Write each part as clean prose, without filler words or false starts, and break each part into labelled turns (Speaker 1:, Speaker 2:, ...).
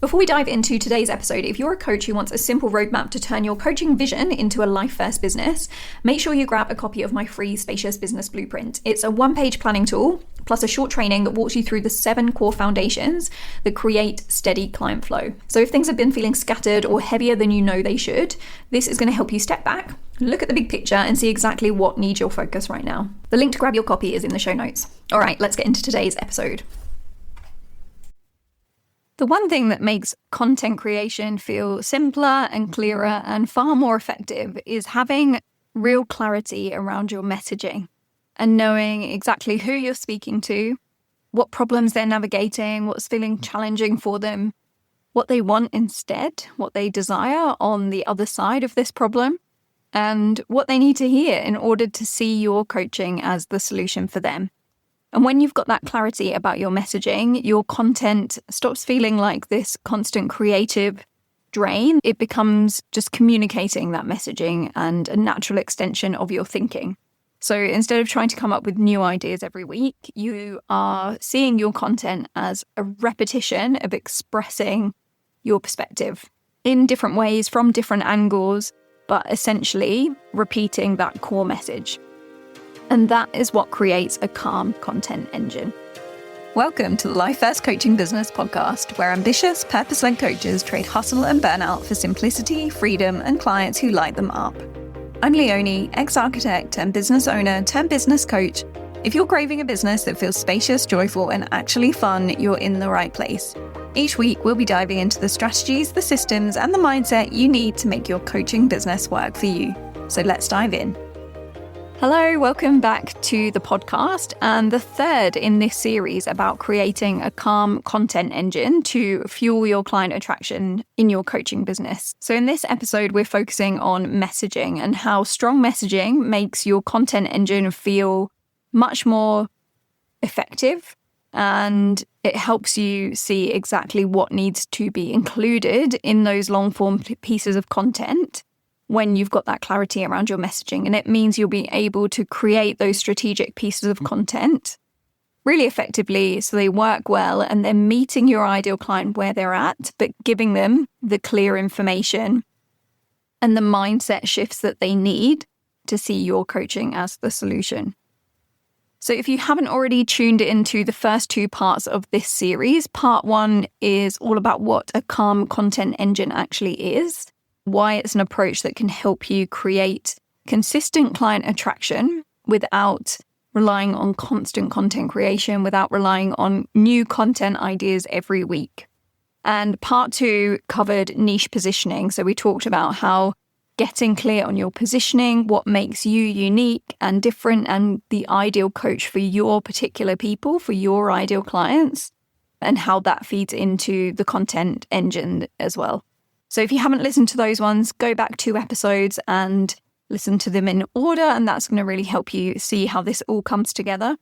Speaker 1: Before we dive into today's episode, if you're a coach who wants a simple roadmap to turn your coaching vision into a life-first business, make sure you grab a copy of my free Spacious Business Blueprint. It's a one-page planning tool, plus a short training that walks you through the 7 core foundations that create steady client flow. So if things have been feeling scattered or heavier than you know they should, this is going to help you step back, look at the big picture, and see exactly what needs your focus right now. The link to grab your copy is in the show notes. All right, let's get into today's episode. The one thing that makes content creation feel simpler and clearer and far more effective is having real clarity around your messaging and knowing exactly who you're speaking to, what problems they're navigating, what's feeling challenging for them, what they want instead, what they desire on the other side of this problem, and what they need to hear in order to see your coaching as the solution for them. And when you've got that clarity about your messaging, your content stops feeling like this constant creative drain. It becomes just communicating that messaging and a natural extension of your thinking. So instead of trying to come up with new ideas every week, you are seeing your content as a repetition of expressing your perspective in different ways, from different angles, but essentially repeating that core message. And that is what creates a calm content engine. Welcome to the Life First Coaching Business Podcast, where ambitious, purpose-led coaches trade hustle and burnout for simplicity, freedom, and clients who light them up. I'm Leonie, ex-architect and business owner turned business coach. If you're craving a business that feels spacious, joyful, and actually fun, you're in the right place. Each week, we'll be diving into the strategies, the systems, and the mindset you need to make your coaching business work for you. So let's dive in. Hello, welcome back to the podcast, and the third in this series about creating a calm content engine to fuel your client attraction in your coaching business. So in this episode, we're focusing on messaging and how strong messaging makes your content engine feel much more effective, and it helps you see exactly what needs to be included in those long-form pieces of content when you've got that clarity around your messaging. And it means you'll be able to create those strategic pieces of content really effectively so they work well, and they're meeting your ideal client where they're at, but giving them the clear information and the mindset shifts that they need to see your coaching as the solution. So if you haven't already tuned into the first 2 parts of this series, part 1 is all about what a calm content engine actually is, why it's an approach that can help you create consistent client attraction without relying on constant content creation, without relying on new content ideas every week. And part 2 covered niche positioning. So we talked about how getting clear on your positioning, what makes you unique and different and the ideal coach for your particular people, for your ideal clients, and how that feeds into the content engine as well. So if you haven't listened to those ones, go back 2 episodes and listen to them in order, and that's going to really help you see how this all comes together.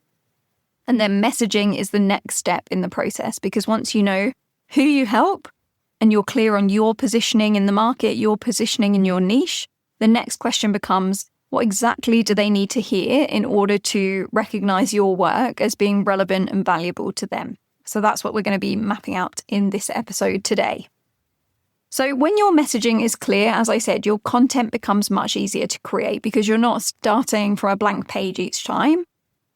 Speaker 1: And then messaging is the next step in the process, because once you know who you help and you're clear on your positioning in the market, your positioning in your niche, the next question becomes, what exactly do they need to hear in order to recognize your work as being relevant and valuable to them? So that's what we're going to be mapping out in this episode today. So when your messaging is clear, as I said, your content becomes much easier to create because you're not starting from a blank page each time.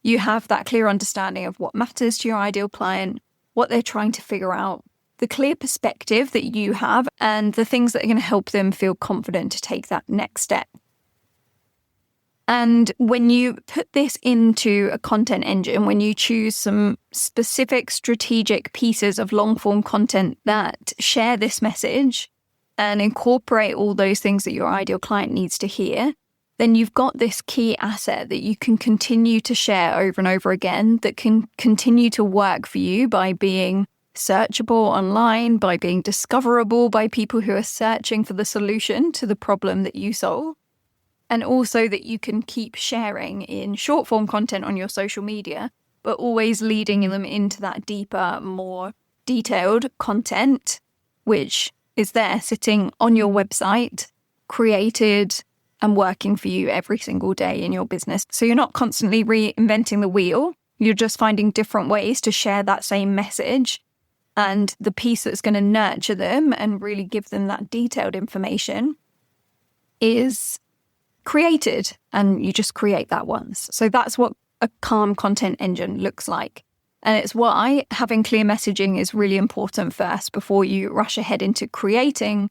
Speaker 1: You have that clear understanding of what matters to your ideal client, what they're trying to figure out, the clear perspective that you have, and the things that are going to help them feel confident to take that next step. And when you put this into a content engine, when you choose some specific strategic pieces of long-form content that share this message and incorporate all those things that your ideal client needs to hear, then you've got this key asset that you can continue to share over and over again, that can continue to work for you by being searchable online, by being discoverable by people who are searching for the solution to the problem that you solve. And also that you can keep sharing in short form content on your social media, but always leading them into that deeper, more detailed content, which is there sitting on your website, created and working for you every single day in your business. So you're not constantly reinventing the wheel. You're just finding different ways to share that same message And the piece that's going to nurture them and really give them that detailed information is created, and you just create that once. So that's what a calm content engine looks like. And it's why having clear messaging is really important first before you rush ahead into creating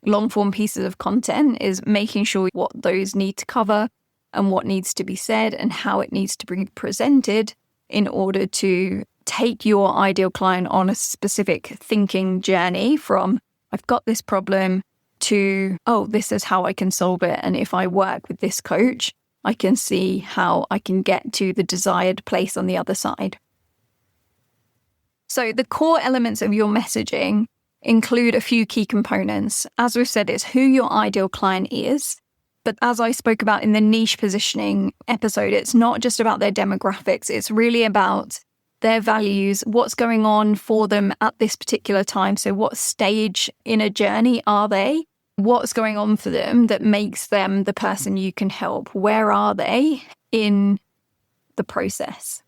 Speaker 1: long form pieces of content, is making sure what those need to cover and what needs to be said and how it needs to be presented in order to take your ideal client on a specific thinking journey from I've got this problem to, oh, this is how I can solve it. And if I work with this coach, I can see how I can get to the desired place on the other side. So the core elements of your messaging include a few key components. As we've said, it's who your ideal client is. But as I spoke about in the niche positioning episode, it's not just about their demographics. It's really about their values, what's going on for them at this particular time. So what stage in a journey are they? What's going on for them that makes them the person you can help? Where are they in the process?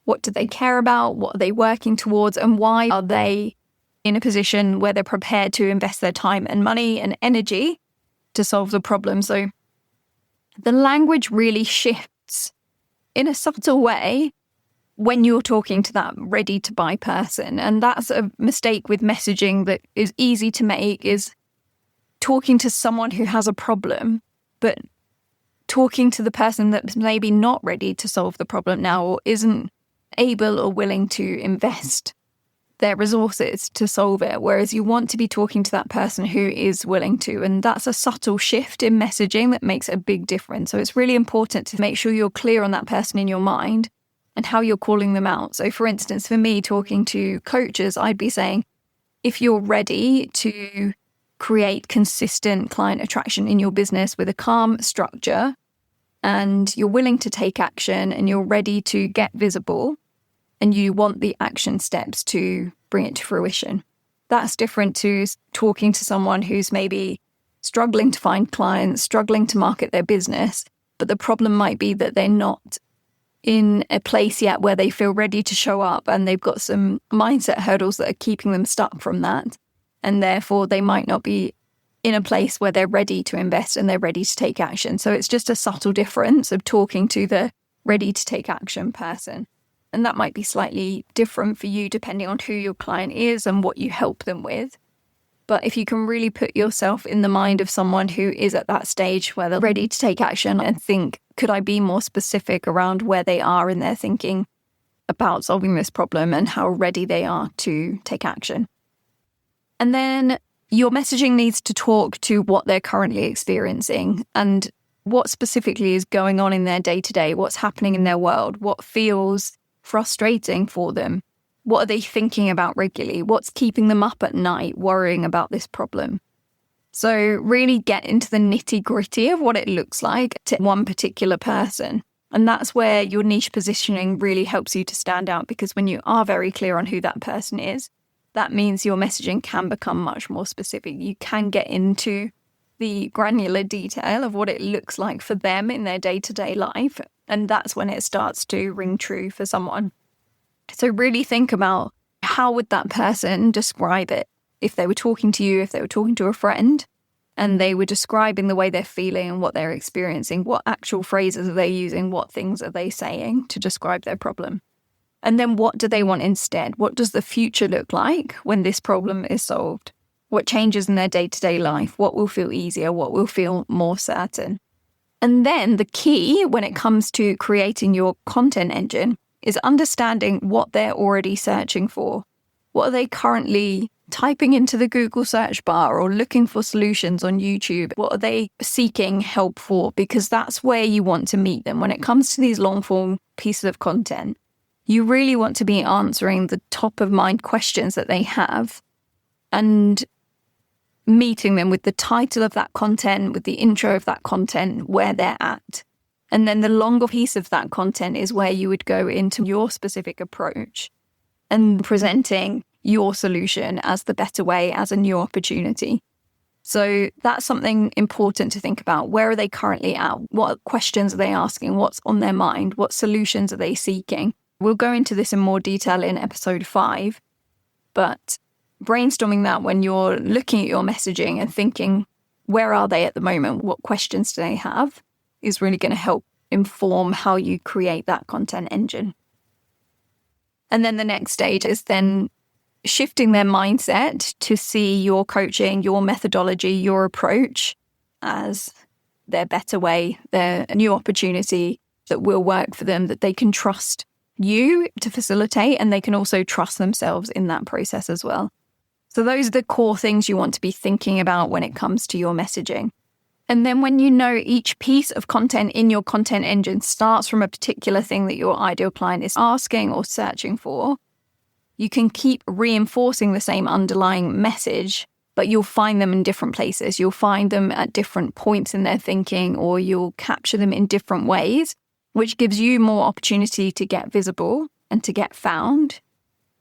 Speaker 1: What do they care about? What are they working towards? And why are they in a position where they're prepared to invest their time and money and energy to solve the problem? So the language really shifts in a subtle way when you're talking to that ready to buy person. And that's a mistake with messaging that is easy to make, is talking to someone who has a problem, but talking to the person that's maybe not ready to solve the problem now or isn't able or willing to invest their resources to solve it. Whereas you want to be talking to that person who is willing to. And that's a subtle shift in messaging that makes a big difference. So it's really important to make sure you're clear on that person in your mind and how you're calling them out. So for instance, for me, talking to coaches, I'd be saying, if you're ready to create consistent client attraction in your business with a calm structure, and you're willing to take action and you're ready to get visible, and you want the action steps to bring it to fruition. That's different to talking to someone who's maybe struggling to find clients, struggling to market their business, but the problem might be that they're not in a place yet where they feel ready to show up, and they've got some mindset hurdles that are keeping them stuck from that. And therefore they might not be in a place where they're ready to invest and they're ready to take action. So it's just a subtle difference of talking to the ready to take action person. And that might be slightly different for you depending on who your client is and what you help them with. But if you can really put yourself in the mind of someone who is at that stage where they're ready to take action and think, could I be more specific around where they are in their thinking about solving this problem and how ready they are to take action? And then your messaging needs to talk to what they're currently experiencing and what specifically is going on in their day-to-day, what's happening in their world, what feels frustrating for them, what are they thinking about regularly, what's keeping them up at night worrying about this problem. So really get into the nitty-gritty of what it looks like to one particular person. And that's where your niche positioning really helps you to stand out, because when you are very clear on who that person is, that means your messaging can become much more specific. You can get into the granular detail of what it looks like for them in their day-to-day life. And that's when it starts to ring true for someone. So really think about, how would that person describe it? If they were talking to you, if they were talking to a friend, and they were describing the way they're feeling and what they're experiencing, what actual phrases are they using? What things are they saying to describe their problem? And then what do they want instead? What does the future look like when this problem is solved? What changes in their day-to-day life? What will feel easier? What will feel more certain? And then the key when it comes to creating your content engine is understanding what they're already searching for. What are they currently typing into the Google search bar or looking for solutions on YouTube? What are they seeking help for? Because that's where you want to meet them. When it comes to these long-form pieces of content, you really want to be answering the top-of-mind questions that they have and meeting them with the title of that content, with the intro of that content, where they're at. And then the longer piece of that content is where you would go into your specific approach and presenting your solution as the better way, as a new opportunity. So that's something important to think about. Where are they currently at? What questions are they asking? What's on their mind? What solutions are they seeking? We'll go into this in more detail in episode 5. But brainstorming that when you're looking at your messaging and thinking, where are they at the moment? What questions do they have? Is really going to help inform how you create that content engine. And then the next stage is then shifting their mindset to see your coaching, your methodology, your approach as their better way, their new opportunity that will work for them, that they can trust you to facilitate, and they can also trust themselves in that process as well. So those are the core things you want to be thinking about when it comes to your messaging. And then when you know each piece of content in your content engine starts from a particular thing that your ideal client is asking or searching for, you can keep reinforcing the same underlying message, but you'll find them in different places. You'll find them at different points in their thinking, or you'll capture them in different ways, which gives you more opportunity to get visible and to get found,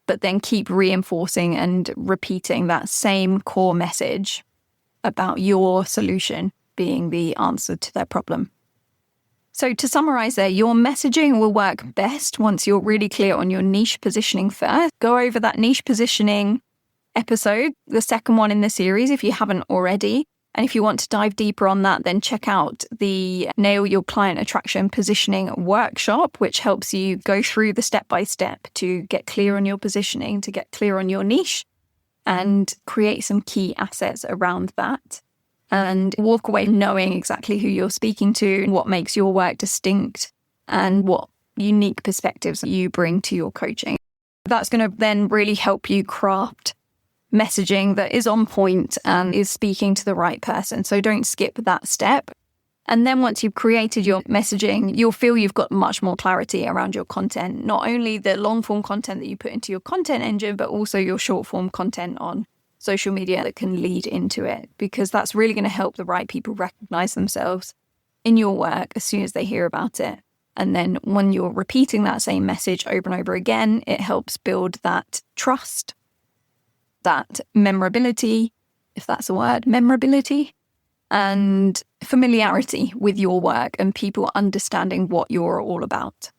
Speaker 1: but then keep reinforcing and repeating that same core message about your solution being the answer to their problem. So to summarize there, your messaging will work best once you're really clear on your niche positioning first. Go over that niche positioning episode, the second one in the series, if you haven't already. And if you want to dive deeper on that, then check out the Nail Your Client Attraction Positioning workshop, which helps you go through the step-by-step to get clear on your positioning, to get clear on your niche, and create some key assets around that. And walk away knowing exactly who you're speaking to, what makes your work distinct, and what unique perspectives you bring to your coaching. That's going to then really help you craft messaging that is on point and is speaking to the right person. So don't skip that step. And then once you've created your messaging, you'll feel you've got much more clarity around your content, not only the long form content that you put into your content engine, but also your short form content on social media that can lead into it, because that's really going to help the right people recognize themselves in your work as soon as they hear about it. And then when you're repeating that same message over and over again, it helps build that trust, that memorability, if that's a word, memorability, and familiarity with your work and people understanding what you're all about.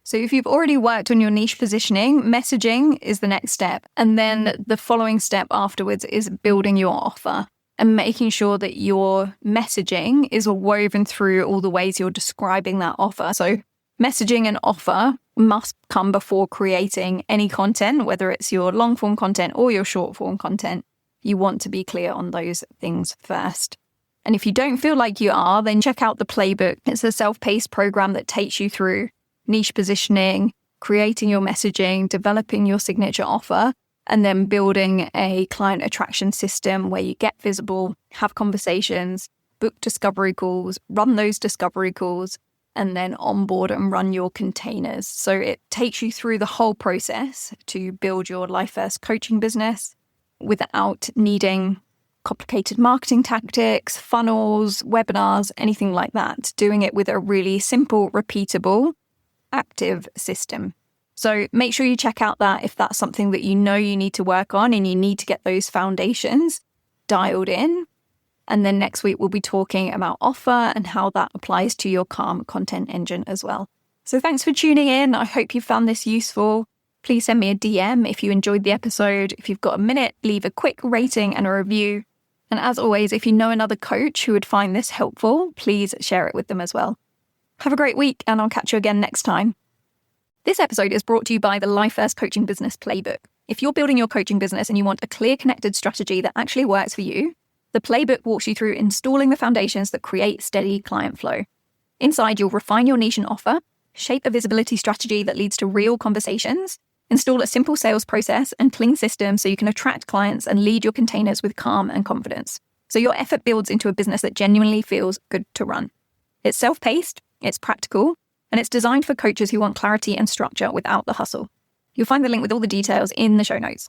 Speaker 1: So if you've already worked on your niche positioning, messaging is the next step. And then the following step afterwards is building your offer and making sure that your messaging is woven through all the ways you're describing that offer. So messaging and offer must come before creating any content, whether it's your long form content or your short form content. You want to be clear on those things first. And if you don't feel like you are, then check out the playbook. It's a self-paced program that takes you through niche positioning, creating your messaging, developing your signature offer, and then building a client attraction system where you get visible, have conversations, book discovery calls, run those discovery calls, and then onboard and run your containers. So it takes you through the whole process to build your life first coaching business without needing complicated marketing tactics, funnels, webinars, anything like that. Doing it with a really simple, repeatable, active system. So make sure you check out that if that's something that you know you need to work on and you need to get those foundations dialed in. And then next week we'll be talking about offer and how that applies to your Calm content engine as well. So thanks for tuning in. I hope you found this useful. Please send me a DM if you enjoyed the episode. If you've got a minute, leave a quick rating and a review. And as always, if you know another coach who would find this helpful, please share it with them as well. Have a great week, and I'll catch you again next time. This episode is brought to you by the Life First Coaching Business Playbook. If you're building your coaching business and you want a clear, connected strategy that actually works for you, the playbook walks you through installing the foundations that create steady client flow. Inside, you'll refine your niche and offer, shape a visibility strategy that leads to real conversations, install a simple sales process and clean system so you can attract clients and lead your containers with calm and confidence. So your effort builds into a business that genuinely feels good to run. It's self-paced, it's practical, and it's designed for coaches who want clarity and structure without the hustle. You'll find the link with all the details in the show notes.